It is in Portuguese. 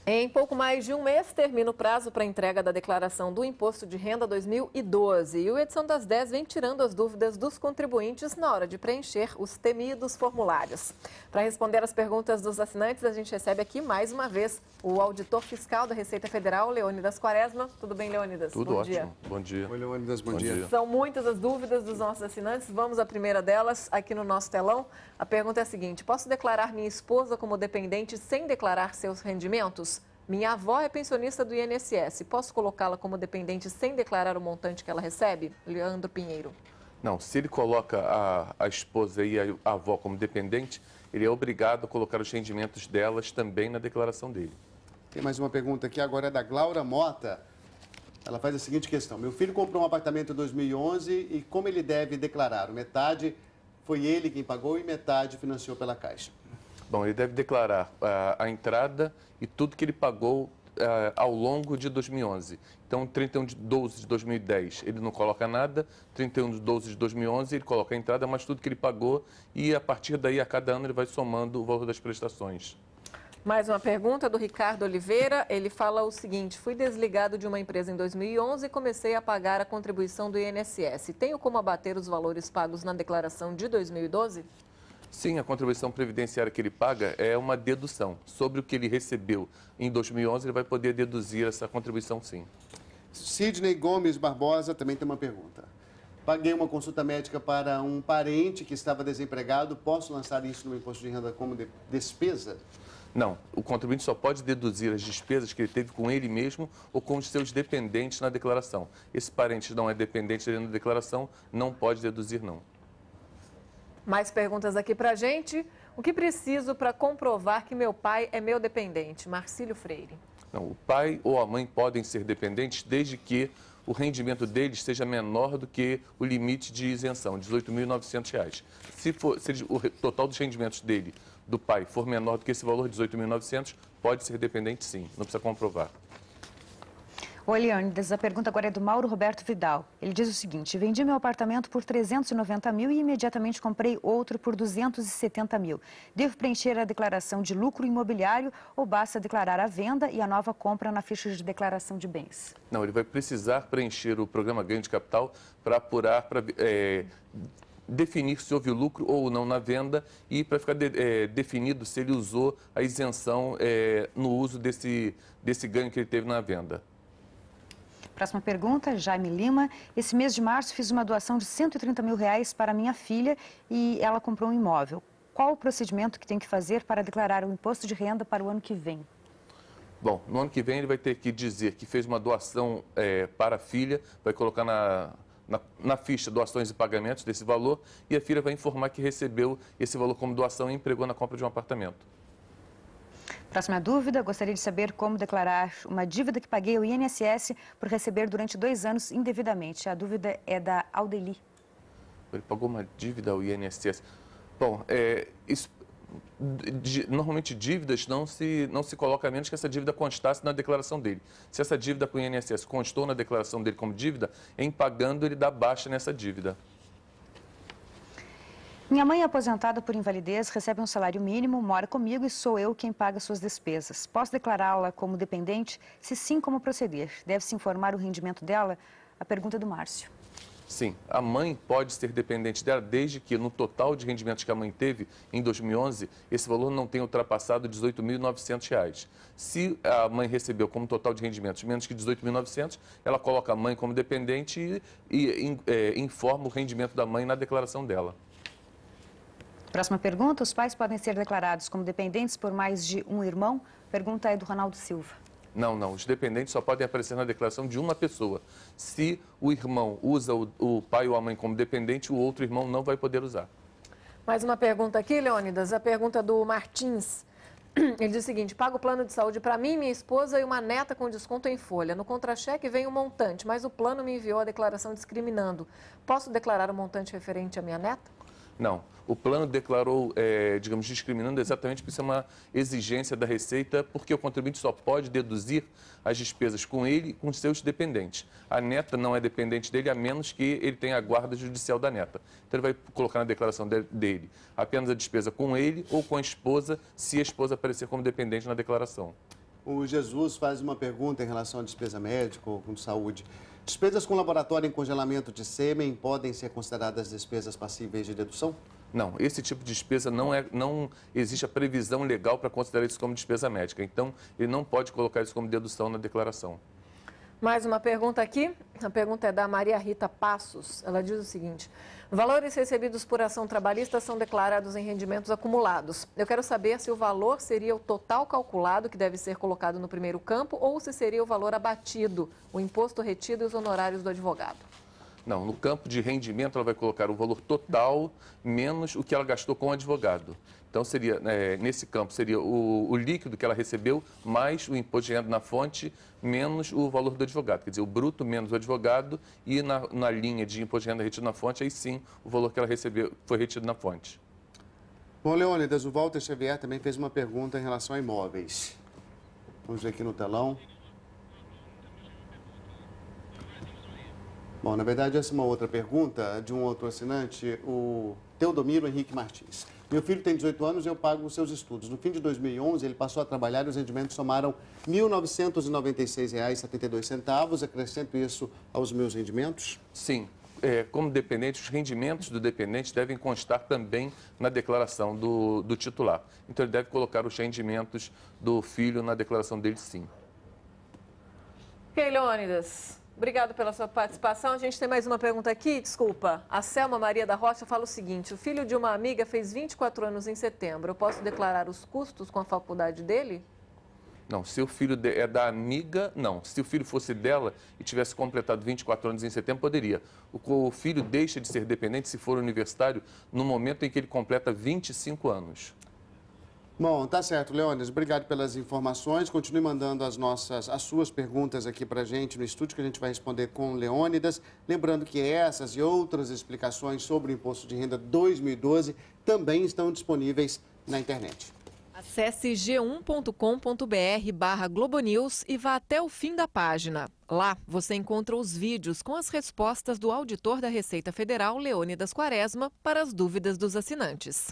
Em pouco mais de um mês, termina o prazo para a entrega da declaração do Imposto de Renda 2012. E o Edição das 10 vem tirando as dúvidas dos contribuintes na hora de preencher os temidos formulários. Para responder as perguntas dos assinantes, a gente recebe aqui mais uma vez o auditor fiscal da Receita Federal, Leônidas Quaresma. Tudo bem, Leônidas? Tudo bom ótimo. Dia. Bom dia. Oi, Leônidas, bom dia. São muitas as dúvidas dos nossos assinantes. Vamos à primeira delas aqui no nosso telão. A pergunta é a seguinte: posso declarar minha esposa como dependente sem declarar seus rendimentos? Minha avó é pensionista do INSS. Posso colocá-la como dependente sem declarar o montante que ela recebe? Leandro Pinheiro. Não, se ele coloca a esposa e a avó como dependente, ele é obrigado a colocar os rendimentos delas também na declaração dele. Tem mais uma pergunta aqui, agora é da Glaura Mota. Ela faz a seguinte questão: meu filho comprou um apartamento em 2011 e como ele deve declarar? Metade foi ele quem pagou e metade financiou pela Caixa. Bom, ele deve declarar a entrada e tudo que ele pagou ao longo de 2011. Então, 31 de 12 de 2010, ele não coloca nada. 31 de 12 de 2011, ele coloca a entrada, mas tudo que ele pagou. E, a partir daí, a cada ano, ele vai somando o valor das prestações. Mais uma pergunta do Ricardo Oliveira. Ele fala o seguinte: fui desligado de uma empresa em 2011 e comecei a pagar a contribuição do INSS. Tenho como abater os valores pagos na declaração de 2012? Sim, a contribuição previdenciária que ele paga é uma dedução. Sobre o que ele recebeu em 2011, ele vai poder deduzir essa contribuição, sim. Sidney Gomes Barbosa também tem uma pergunta. Paguei uma consulta médica para um parente que estava desempregado. Posso lançar isso no imposto de renda como despesa? Não, o contribuinte só pode deduzir as despesas que ele teve com ele mesmo ou com os seus dependentes na declaração. Esse parente não é dependente dele na declaração, não pode deduzir, não. Mais perguntas aqui pra gente. O que preciso para comprovar que meu pai é meu dependente? Marcílio Freire. Não, o pai ou a mãe podem ser dependentes desde que o rendimento deles seja menor do que o limite de isenção, R$ 18.900. Se o total dos rendimentos dele, do pai, for menor do que esse valor, R$ 18.900, pode ser dependente sim, não precisa comprovar. Oi, Leônidas, a pergunta agora é do Mauro Roberto Vidal. Ele diz o seguinte: vendi meu apartamento por 390 mil e imediatamente comprei outro por 270 mil. Devo preencher a declaração de lucro imobiliário ou basta declarar a venda e a nova compra na ficha de declaração de bens? Não, ele vai precisar preencher o programa ganho de capital para apurar, para definir se houve lucro ou não na venda e para ficar definido se ele usou a isenção no uso desse ganho que ele teve na venda. Próxima pergunta, Jaime Lima. Esse mês de março fiz uma doação de R$130 mil para minha filha e ela comprou um imóvel. Qual o procedimento que tem que fazer para declarar o imposto de renda para o ano que vem? Bom, no ano que vem ele vai ter que dizer que fez uma doação para a filha, vai colocar na ficha doações e pagamentos desse valor e a filha vai informar que recebeu esse valor como doação e empregou na compra de um apartamento. Próxima dúvida, gostaria de saber como declarar uma dívida que paguei ao INSS por receber durante 2 anos indevidamente. A dúvida é da Aldeli. Ele pagou uma dívida ao INSS. Bom, normalmente dívidas não se coloca a menos que essa dívida constasse na declaração dele. Se essa dívida com o INSS constou na declaração dele como dívida, em pagando ele dá baixa nessa dívida. Minha mãe é aposentada por invalidez, recebe um salário mínimo, mora comigo e sou eu quem paga suas despesas. Posso declará-la como dependente? Se sim, como proceder? Deve-se informar o rendimento dela? A pergunta é do Márcio. Sim, a mãe pode ser dependente dela desde que no total de rendimentos que a mãe teve em 2011, esse valor não tenha ultrapassado R$ 18.900. Se a mãe recebeu como total de rendimentos menos que R$ 18.900, ela coloca a mãe como dependente e informa o rendimento da mãe na declaração dela. Próxima pergunta, os pais podem ser declarados como dependentes por mais de um irmão? A pergunta é do Ronaldo Silva. Não, os dependentes só podem aparecer na declaração de uma pessoa. Se o irmão usa o pai ou a mãe como dependente, o outro irmão não vai poder usar. Mais uma pergunta aqui, Leônidas, a pergunta do Martins. Ele diz o seguinte: pago o plano de saúde para mim, minha esposa e uma neta com desconto em folha. No contra-cheque vem o montante, mas o plano me enviou a declaração discriminando. Posso declarar o montante referente à minha neta? Não. O plano declarou, digamos, discriminando exatamente porque isso é uma exigência da Receita, porque o contribuinte só pode deduzir as despesas com ele e com seus dependentes. A neta não é dependente dele, a menos que ele tenha a guarda judicial da neta. Então, ele vai colocar na declaração dele apenas a despesa com ele ou com a esposa, se a esposa aparecer como dependente na declaração. O Jesus faz uma pergunta em relação à despesa médica ou com saúde. Despesas com laboratório em congelamento de sêmen podem ser consideradas despesas passíveis de dedução? Não, esse tipo de despesa não existe a previsão legal para considerar isso como despesa médica. Então, ele não pode colocar isso como dedução na declaração. Mais uma pergunta aqui. A pergunta é da Maria Rita Passos. Ela diz o seguinte: valores recebidos por ação trabalhista são declarados em rendimentos acumulados. Eu quero saber se o valor seria o total calculado que deve ser colocado no primeiro campo ou se seria o valor abatido, o imposto retido e os honorários do advogado. Não, no campo de rendimento ela vai colocar o valor total menos o que ela gastou com o advogado. Então, seria, nesse campo, seria o líquido que ela recebeu mais o imposto de renda na fonte menos o valor do advogado. Quer dizer, o bruto menos o advogado e na linha de imposto de renda retido na fonte, aí sim o valor que ela recebeu foi retido na fonte. Bom, Leônidas, o Walter Xavier também fez uma pergunta em relação a imóveis. Vamos ver aqui no telão. Bom, na verdade, essa é uma outra pergunta de um outro assinante, o Teodomiro Henrique Martins. Meu filho tem 18 anos e eu pago os seus estudos. No fim de 2011, ele passou a trabalhar e os rendimentos somaram R$ 1.996,72. Acrescento isso aos meus rendimentos? Sim. Como dependente, os rendimentos do dependente devem constar também na declaração do titular. Então, ele deve colocar os rendimentos do filho na declaração dele, sim. Ok, Leônidas. Obrigado pela sua participação. A gente tem mais uma pergunta aqui, desculpa. A Selma Maria da Rocha fala o seguinte: o filho de uma amiga fez 24 anos em setembro. Eu posso declarar os custos com a faculdade dele? Não, se o filho é da amiga, não. Se o filho fosse dela e tivesse completado 24 anos em setembro, poderia. O filho deixa de ser dependente, se for universitário, no momento em que ele completa 25 anos. Bom, tá certo, Leônidas. Obrigado pelas informações. Continue mandando as suas perguntas aqui pra gente no estúdio, que a gente vai responder com o Leônidas. Lembrando que essas e outras explicações sobre o Imposto de Renda 2012 também estão disponíveis na internet. Acesse g1.com.br/globonews e vá até o fim da página. Lá você encontra os vídeos com as respostas do auditor da Receita Federal, Leônidas Quaresma, para as dúvidas dos assinantes.